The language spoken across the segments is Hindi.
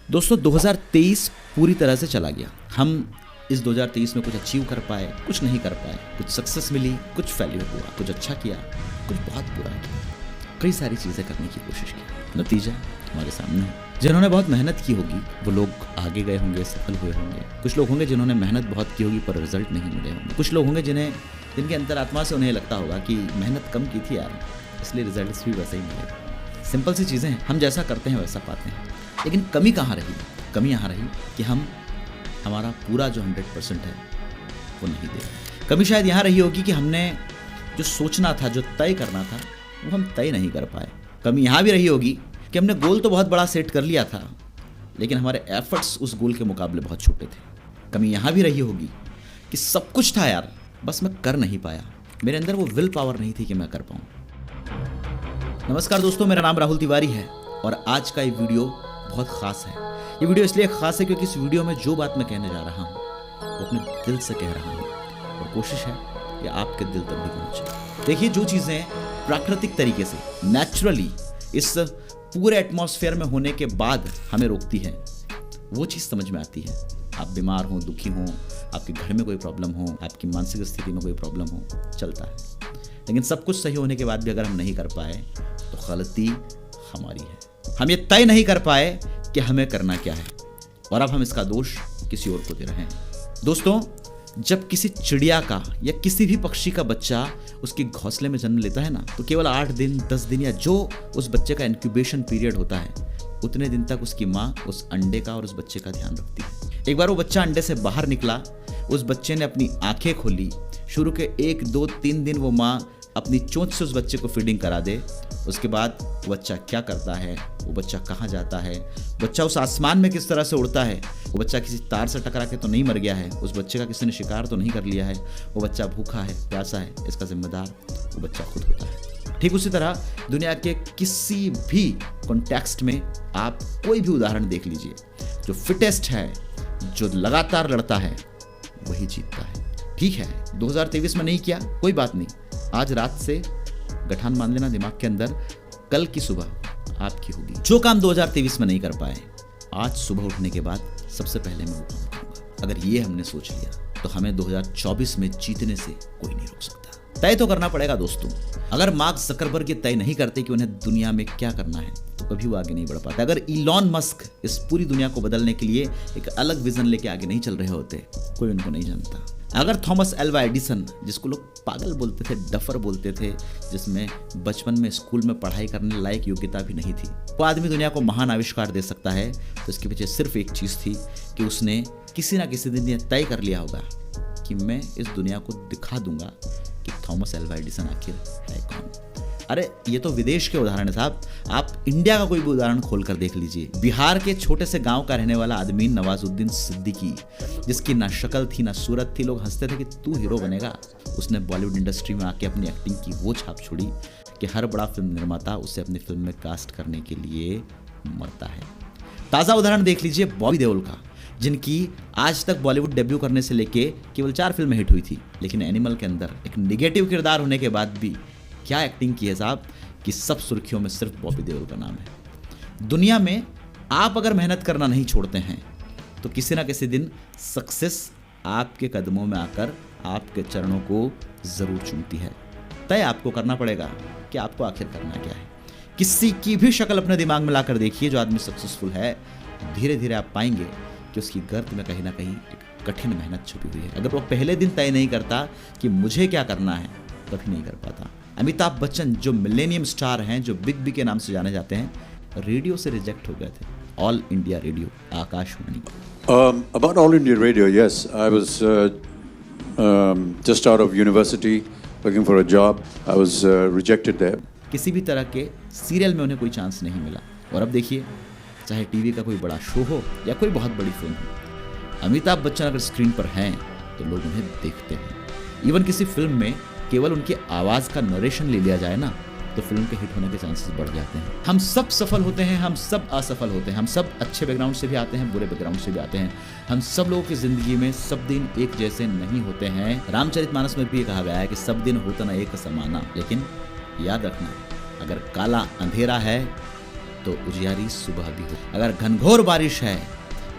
दोस्तों 2023 पूरी तरह से चला गया। हम इस 2023 में कुछ अचीव कर पाए, कुछ नहीं कर पाए, कुछ सक्सेस मिली, कुछ फेल्यूर हुआ, कुछ अच्छा किया, कुछ बहुत बुरा किया, कई सारी चीज़ें करने की कोशिश की। नतीजा हमारे सामने है। जिन्होंने बहुत मेहनत की होगी वो लोग आगे गए होंगे, सफल हुए होंगे। कुछ लोग होंगे जिन्होंने मेहनत बहुत की होगी पर रिजल्ट नहीं मिले होंगे। कुछ लोग होंगे जिनके अंतरात्मा से उन्हें लगता होगा कि मेहनत कम की थी यार, इसलिए रिजल्ट्स भी वैसे ही मिले। सिंपल सी चीज़ें हैं, हम जैसा करते हैं वैसा पाते हैं। लेकिन कमी कहाँ रही? कमी यहाँ रही कि हम हमारा पूरा जो 100% है वो नहीं दे रहे। कमी शायद यहाँ रही होगी कि हमने जो सोचना था, जो तय करना था, वो हम तय नहीं कर पाए। कमी यहाँ भी रही होगी कि हमने गोल तो बहुत बड़ा सेट कर लिया था, लेकिन हमारे एफर्ट्स उस गोल के मुकाबले बहुत छोटे थे। कमी यहाँ भी रही होगी कि सब कुछ था यार, बस मैं कर नहीं पाया, मेरे अंदर वो विल पावर नहीं थी कि मैं कर पाऊँ। नमस्कार दोस्तों, मेरा नाम राहुल तिवारी है और आज का ये वीडियो बहुत ख़ास है। ये वीडियो इसलिए ख़ास है क्योंकि इस वीडियो में जो बात मैं कहने जा रहा हूँ वो अपने दिल से कह रहा हूँ और कोशिश है कि आपके दिल तक भी पहुँचे। देखिए, जो चीज़ें प्राकृतिक तरीके से, नेचुरली इस पूरे एटमॉस्फेयर में होने के बाद हमें रोकती है, वो चीज़ समझ में आती है। आप बीमार हों, दुखी हों, आपके घर में कोई प्रॉब्लम हो, आपकी मानसिक स्थिति में कोई प्रॉब्लम हो, चलता है। लेकिन सब कुछ सही होने के बाद भी अगर हम नहीं कर पाए तो गलती हमारी है। हम ये तय नहीं कर पाए कि हमें करना क्या है और अब हम इसका दोष किसी और को दे रहे हैं। दोस्तों, जब किसी चिड़िया का या किसी भी पक्षी का बच्चा उसके घोंसले में जन्म लेता है ना, तो केवल 8 दिन, 10 दिन या जो उस बच्चे का इंक्यूबेशन पीरियड होता है, उतने दिन तक उसकी माँ उस अंडे का और उस बच्चे का ध्यान रखती है। एक बार वो बच्चा अंडे से बाहर निकला, उस बच्चे ने अपनी आंखें खोली, शुरू के 1, 2, 3 दिन वो माँ अपनी चोंच से उस बच्चे को फीडिंग करा दे। उसके बाद वो बच्चा क्या करता है, वो बच्चा कहाँ जाता है, बच्चा उस आसमान में किस तरह से उड़ता है, वो बच्चा किसी तार से टकरा के तो नहीं मर गया है, उस बच्चे का किसी ने शिकार तो नहीं कर लिया है, वो बच्चा भूखा है, प्यासा है, इसका जिम्मेदार वो बच्चा खुद होता है। ठीक उसी तरह दुनिया के किसी भी कॉन्टेक्स्ट में आप कोई भी उदाहरण देख लीजिए, जो फिटेस्ट है, जो लगातार लड़ता है, वही जीतता है। ठीक है, 2023 में नहीं किया, कोई बात नहीं, आज रात से गठान मान लेना दिमाग के अंदर, कल की सुबह आपकी होगी। जो काम 2023 में नहीं कर पाए, आज सुबह उठने के बाद सबसे पहले मैं वो काम करूंगा। अगर ये हमने सोच लिया तो हमें 2024 में जीतने से कोई नहीं रोक सकता। तय तो करना पड़ेगा दोस्तों। अगर मार्क ज़करबर्ग ये तय नहीं करते कि उन्हें दुनिया में क्या करना है, तो कभी वो आगे नहीं बढ़ पाते। अगर इलॉन मस्क इस पूरी दुनिया को बदलने के लिए एक अलग विजन लेके आगे नहीं चल रहे होते, कोई उनको नहीं जानता। अगर थॉमस एल्वा एडिसन, जिसको लोग पागल बोलते थे, डफर बोलते थे, जिसमें बचपन में स्कूल में पढ़ाई करने लायक योग्यता भी नहीं थी, वो आदमी दुनिया को महान आविष्कार दे सकता है, तो इसके पीछे सिर्फ एक चीज़ थी कि उसने किसी ना किसी दिन ये तय कर लिया होगा कि मैं इस दुनिया को दिखा दूंगा कि थॉमस एल्वा एडिसन आखिर है कौन। अरे ये तो विदेश के उदाहरण है साहब, आप इंडिया का कोई भी उदाहरण खोल कर देख लीजिए। बिहार के छोटे से गांव का रहने वाला आदमी नवाजुद्दीन सिद्दीकी, जिसकी ना शक्ल थी ना सूरत थी, लोग हंसते थे कि तू हीरो बनेगा, उसने बॉलीवुड इंडस्ट्री में आके अपनी एक्टिंग की वो छाप छोड़ी कि हर बड़ा फिल्म निर्माता उसे अपनी फिल्म में कास्ट करने के लिए मरता है। ताज़ा उदाहरण देख लीजिए बॉबी देओल का, जिनकी आज तक बॉलीवुड डेब्यू करने से लेके केवल 4 फिल्में हिट हुई थी, लेकिन एनिमल के अंदर एक निगेटिव किरदार होने के बाद भी क्या एक्टिंग की है साहब कि सब सुर्खियों में सिर्फ बॉबी देओल का नाम है। दुनिया में आप अगर मेहनत करना नहीं छोड़ते हैं तो किसी ना किसी दिन सक्सेस आपके कदमों में आकर आपके चरणों को ज़रूर चूमती है। तय आपको करना पड़ेगा कि आपको आखिर करना क्या है। किसी की भी शक्ल अपने दिमाग में लाकर देखिए, जो आदमी सक्सेसफुल है, धीरे धीरे आप पाएंगे कि उसकी गर्द में कहीं ना कहीं एक कठिन मेहनत छुपी हुई है। अगर वो पहले दिन तय नहीं करता कि मुझे क्या करना है, कभी नहीं कर पाता। अमिताभ बच्चन, जो मिलेनियम स्टार हैं, जो बिग बी के नाम से जाने जाते हैं, रेडियो से रिजेक्ट हो गए थे। All India radio, Akashvani. About All India Radio, yes, I was just out of university looking for a job. I was rejected there. किसी भी तरह के सीरियल में उन्हें कोई चांस नहीं मिला और अब देखिए, चाहे टीवी का कोई बड़ा शो हो या कोई बहुत बड़ी फिल्म हो, अमिताभ बच्चन अगर स्क्रीन पर हैं तो लोग उन्हें देखते हैं। इवन किसी फिल्म में केवल उनकी आवाज़ का नरेशन ले लिया जाए ना, तो फिल्म के हिट होने के चांसेस बढ़ जाते हैं। हम सब सफल होते हैं, हम सब असफल होते हैं, हम सब अच्छे बैकग्राउंड से भी आते हैं, बुरे बैकग्राउंड से भी आते हैं। हम सब लोगों की ज़िंदगी में सब दिन एक जैसे नहीं होते हैं। रामचरितमानस में भी कहा गया है कि सब दिन होता ना एक समाना, लेकिन याद रखना, अगर काला अंधेरा है तो उजियारी सुबह भी हो। अगर घनघोर बारिश है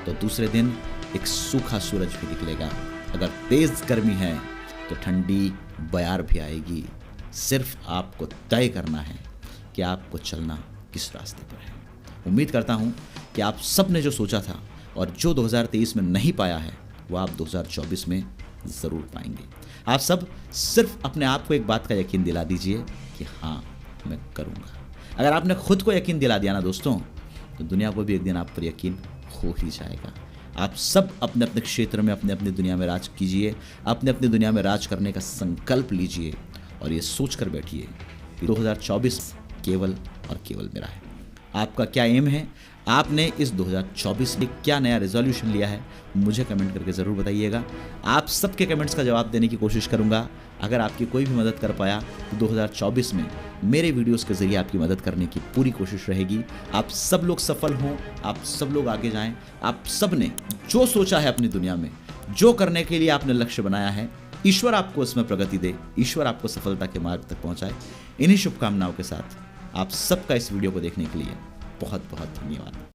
तो दूसरे दिन एक सूखा सूरज भी निकलेगा। अगर तेज गर्मी है तो ठंडी बयार भी आएगी। सिर्फ आपको तय करना है कि आपको चलना किस रास्ते पर है। उम्मीद करता हूं कि आप सब ने जो सोचा था और जो 2023 में नहीं पाया है वो आप 2024 में ज़रूर पाएंगे। आप सब सिर्फ अपने आप को एक बात का यकीन दिला दीजिए कि हाँ, मैं करूँगा। अगर आपने खुद को यकीन दिला दिया ना दोस्तों, तो दुनिया को भी एक दिन आप पर यकीन हो ही जाएगा। आप सब अपने अपने क्षेत्र में अपने अपनी दुनिया में राज कीजिए, अपने अपनी दुनिया में राज करने का संकल्प लीजिए और ये सोच कर बैठिए कि 2024 केवल और केवल मेरा है। आपका क्या एम है? आपने इस 2024 में क्या नया रेजोल्यूशन लिया है? मुझे कमेंट करके ज़रूर बताइएगा। आप सबके कमेंट्स का जवाब देने की कोशिश करूंगा। अगर आपकी कोई भी मदद कर पाया तो 2024 में मेरे वीडियोस के ज़रिए आपकी मदद करने की पूरी कोशिश रहेगी। आप सब लोग सफल हों, आप सब लोग आगे जाएं। आप सब ने जो सोचा है अपनी दुनिया में, जो करने के लिए आपने लक्ष्य बनाया है, ईश्वर आपको उसमें प्रगति दे, ईश्वर आपको सफलता के मार्ग तक पहुँचाए। इन्हीं शुभकामनाओं के साथ आप सबका इस वीडियो को देखने के लिए बहुत बहुत धन्यवाद।